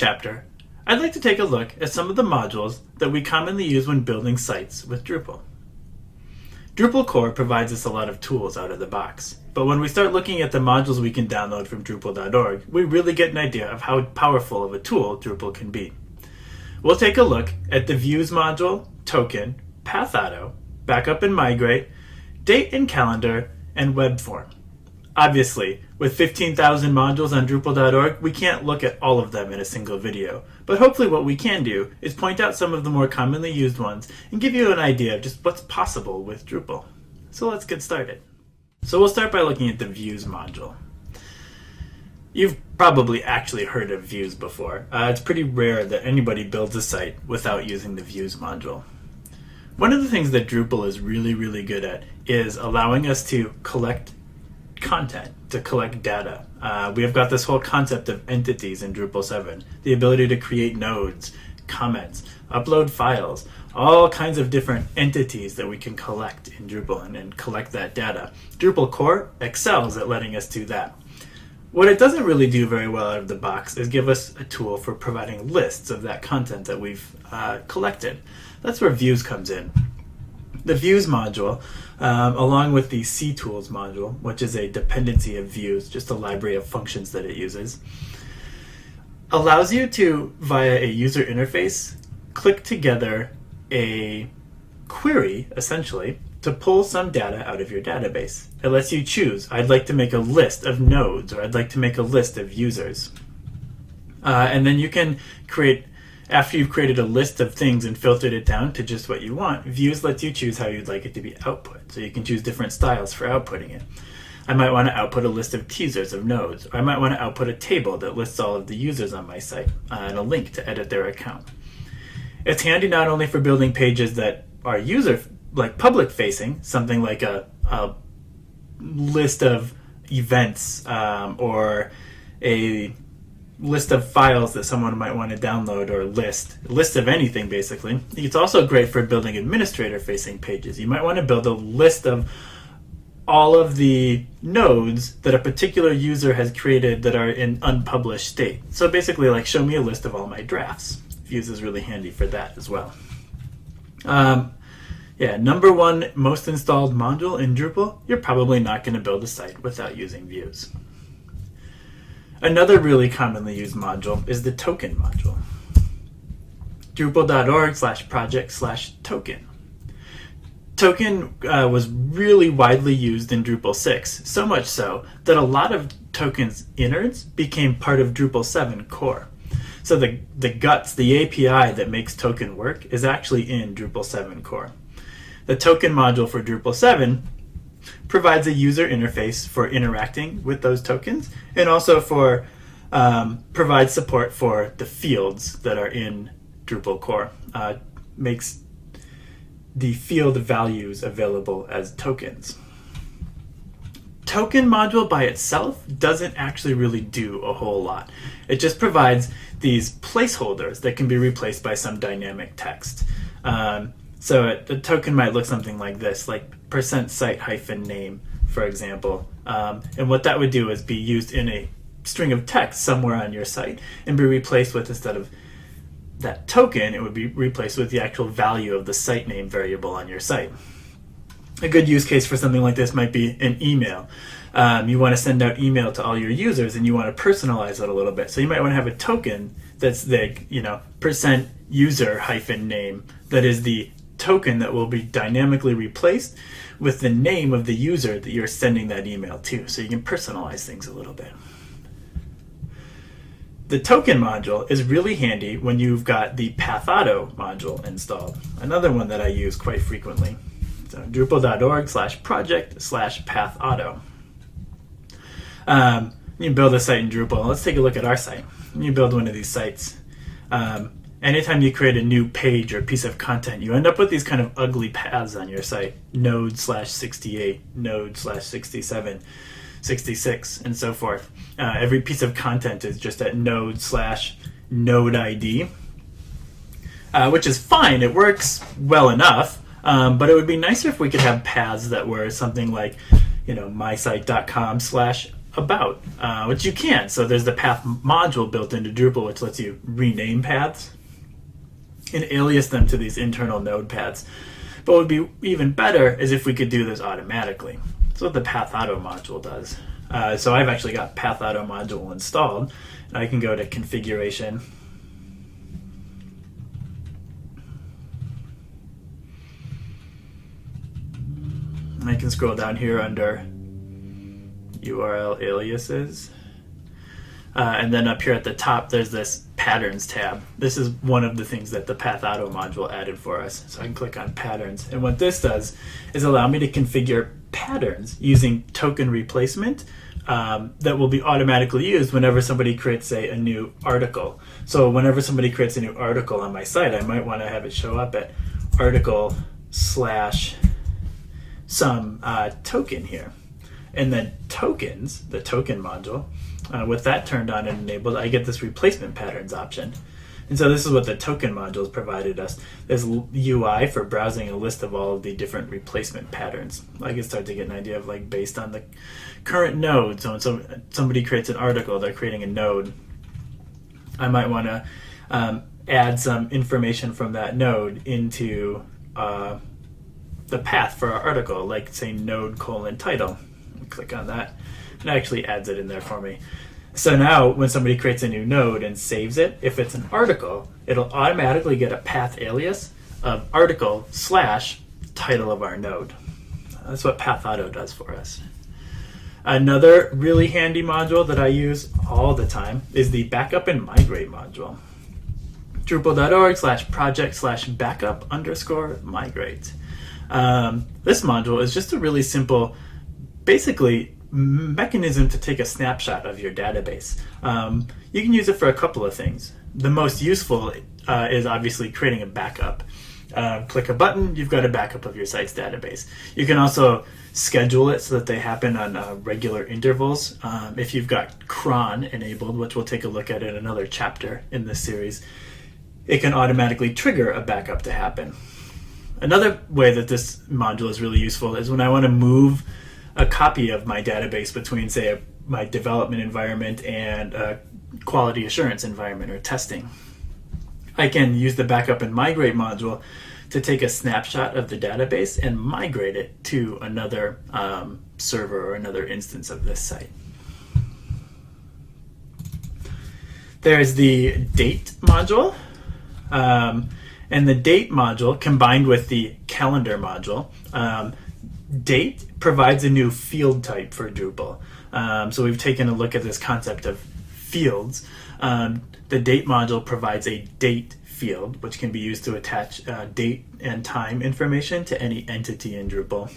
chapter, I'd like to take a look at some of the modules that we commonly use when building sites with Drupal. Drupal core provides us a lot of tools out of the box, but when we start looking at the modules we can download from Drupal.org, we really get an idea of how powerful of a tool Drupal can be. We'll take a look at the Views module, Token, Path Auto, Backup and Migrate, Date and Calendar, and Web Form. Obviously, with 15,000 modules on Drupal.org, we can't look at all of them in a single video, but hopefully what we can do is point out some of the more commonly used ones and give you an idea of just what's possible with Drupal. So let's get started. So we'll start by looking at the Views module. You've probably actually heard of Views before. It's pretty rare that anybody builds a site without using the Views module. One of the things that Drupal is really good at is allowing us to collect content, to collect data. We have got this whole concept of entities in Drupal 7, the ability to create nodes, comments, upload files, all kinds of different entities that we can collect in Drupal and collect that data. Drupal core excels at letting us do that. What it doesn't really do very well out of the box is give us a tool for providing lists of that content that we've collected. That's where Views comes in. The Views module, along with the CTools module, which is a dependency of Views, just a library of functions that it uses, allows you to, via a user interface, click together a query, essentially, to pull some data out of your database. It lets you choose, I'd like to make a list of nodes, or I'd like to make a list of users. And then you can create, after you've created a list of things and filtered it down to just what you want, Views lets you choose how you'd like it to be output. So you can choose different styles for outputting it. I might want to output a list of teasers of nodes, or I might want to output a table that lists all of the users on my site and a link to edit their account. It's handy not only for building pages that are public facing, something like a list of events or a list of files that someone might want to download, or list of anything basically. It's also great for building administrator facing pages. You might want to build a list of all of the nodes that a particular user has created that are in unpublished state. So basically, like, show me a list of all my drafts. Views is really handy for that as well. Number one most installed module in Drupal, you're probably not going to build a site without using Views. Another really commonly used module is the Token module. Drupal.org/project/token. Token was really widely used in Drupal 6, so much so that a lot of Token's innards became part of Drupal 7 core. So the guts, the API that makes Token work, is actually in Drupal 7 core. The Token module for Drupal 7 provides a user interface for interacting with those tokens, and also for provides support for the fields that are in Drupal core. Makes the field values available as tokens. Token module by itself doesn't actually really do a whole lot. It just provides these placeholders that can be replaced by some dynamic text. So the token might look something like this, like %site-name, for example. And what that would do is be used in a string of text somewhere on your site and be replaced with, instead of that token, it would be replaced with the actual value of the site name variable on your site. A good use case for something like this might be an email. You want to send out email to all your users and you want to personalize it a little bit. So you might want to have a token that's the %user-name that is the token that will be dynamically replaced with the name of the user that you're sending that email to, so you can personalize things a little bit. The Token module is really handy when you've got the Path Auto module installed, another one that I use quite frequently. So Drupal.org/project/pathauto. You build a site in Drupal. Let's take a look at our site. You build one of these sites. Anytime you create a new page or piece of content, you end up with these kind of ugly paths on your site. Node/68, node/67, 66, and so forth. Every piece of content is just at node/node ID, which is fine. It works well enough, but it would be nicer if we could have paths that were something like, mysite.com/ about, which you can. So there's the path module built into Drupal, which lets you rename paths and alias them to these internal node paths. But what would be even better is if we could do this automatically. That's what the Path Auto module does. So I've actually got Path Auto module installed, and I can go to Configuration. And I can scroll down here under URL aliases. And then up here at the top, there's this Patterns tab. This is one of the things that the Path Auto module added for us. So I can click on Patterns. And what this does is allow me to configure patterns using token replacement that will be automatically used whenever somebody creates, say, a new article. So whenever somebody creates a new article on my site, I might want to have it show up at article / some token here. And then tokens, the token module, with that turned on and enabled, I get this replacement patterns option. And so this is what the token modules provided us. There's UI for browsing a list of all of the different replacement patterns. I can start to get an idea of, like, based on the current node. So when somebody creates an article, they're creating a node, I might want to add some information from that node into the path for our article, like, say, node : title. Click on that, and it actually adds it in there for me. So now when somebody creates a new node and saves it, if it's an article, it'll automatically get a path alias of article / title of our node. That's what Path Auto does for us. Another really handy module that I use all the time is the Backup and Migrate module. Drupal.org/project/backup_migrate. This module is just a really simple, basically, mechanism to take a snapshot of your database. You can use it for a couple of things. The most useful is obviously creating a backup. Click a button, you've got a backup of your site's database. You can also schedule it so that they happen on regular intervals. If you've got cron enabled, which we'll take a look at in another chapter in this series, it can automatically trigger a backup to happen. Another way that this module is really useful is when I want to move a copy of my database between, say, my development environment and a quality assurance environment or testing. I can use the Backup and Migrate module to take a snapshot of the database and migrate it to another server or another instance of this site. There's the Date module. And the Date module combined with the Calendar module, Date provides a new field type for Drupal. So we've taken a look at this concept of fields. The Date module provides a date field, which can be used to attach date and time information to any entity in Drupal.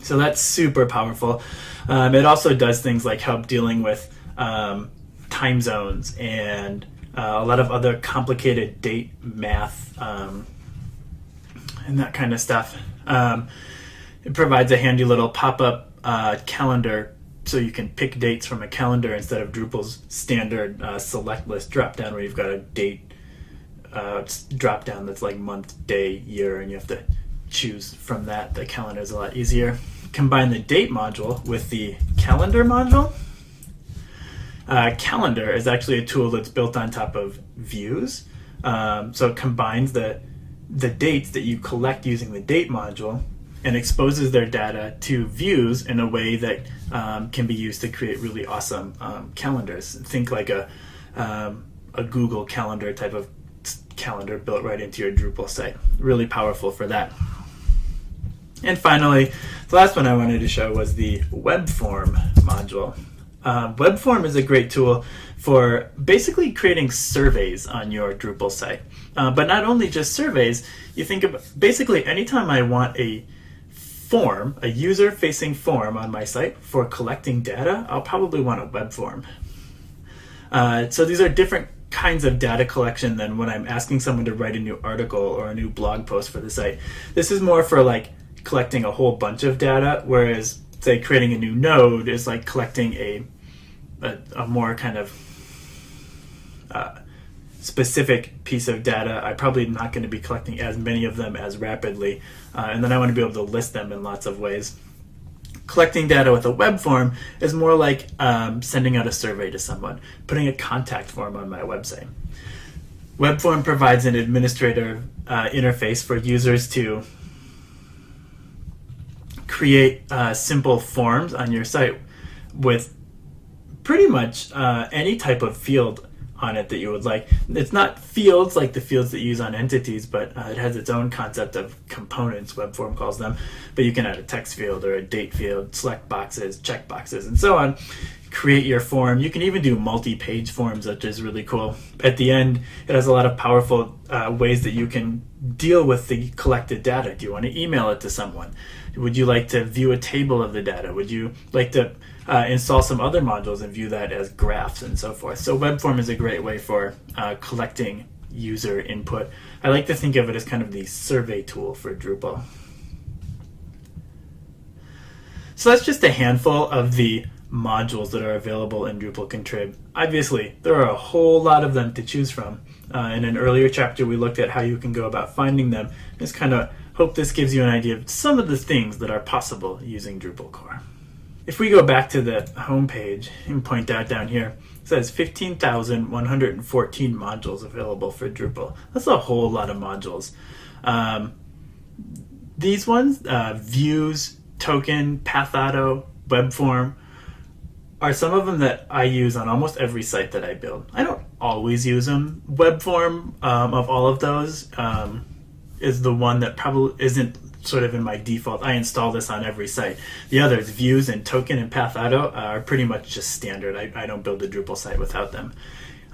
So that's super powerful. It also does things like help dealing with time zones and a lot of other complicated date math and that kind of stuff. It provides a handy little pop-up calendar so you can pick dates from a calendar instead of Drupal's standard select list drop-down where you've got a date drop-down that's like month, day, year, and you have to choose from that. The calendar is a lot easier. Combine the Date module with the Calendar module. Calendar is actually a tool that's built on top of views. So it combines the dates that you collect using the Date module and exposes their data to views in a way that can be used to create really awesome calendars. Think like a Google Calendar type of calendar built right into your Drupal site. Really powerful for that. And finally, the last one I wanted to show was the Web Form module. Web Form is a great tool for basically creating surveys on your Drupal site. But not only just surveys, you think of basically anytime I want a form, a user-facing form on my site for collecting data, I'll probably want a web form. So these are different kinds of data collection than when I'm asking someone to write a new article or a new blog post for the site. This is more for like collecting a whole bunch of data, whereas say creating a new node is like collecting a more kind of specific piece of data. I'm probably not going to be collecting as many of them as rapidly, and then I want to be able to list them in lots of ways. Collecting data with a web form is more like sending out a survey to someone, putting a contact form on my website. Web form provides an administrator interface for users to create simple forms on your site with pretty much any type of field on it that you would like. It's not fields like the fields that you use on entities, but it has its own concept of components, web form calls them. But you can add a text field or a date field, select boxes, check boxes, and so on. Create your form. You can even do multi-page forms, which is really cool. At the end, it has a lot of powerful ways that you can deal with the collected data. Do you want to email it to someone? Would you like to view a table of the data? Would you like to install some other modules and view that as graphs and so forth? So web form is a great way for collecting user input. I like to think of it as kind of the survey tool for Drupal. So that's just a handful of the modules that are available in Drupal Contrib. Obviously, there are a whole lot of them to choose from. In an earlier chapter, we looked at how you can go about finding them. Just kind of hope this gives you an idea of some of the things that are possible using Drupal core. If we go back to the home page and point out down here, it says 15,114 modules available for Drupal. That's a whole lot of modules. These ones, views, token, path auto, web form, are some of them that I use on almost every site that I build. I don't always use them. Web form of all of those is the one that probably isn't sort of in my default. I install this on every site. The others, views and token and path auto, are pretty much just standard. I don't build a Drupal site without them.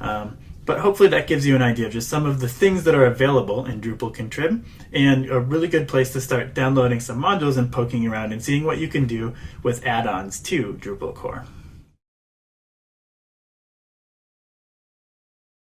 But hopefully that gives you an idea of just some of the things that are available in Drupal Contrib, and a really good place to start downloading some modules and poking around and seeing what you can do with add-ons to Drupal core.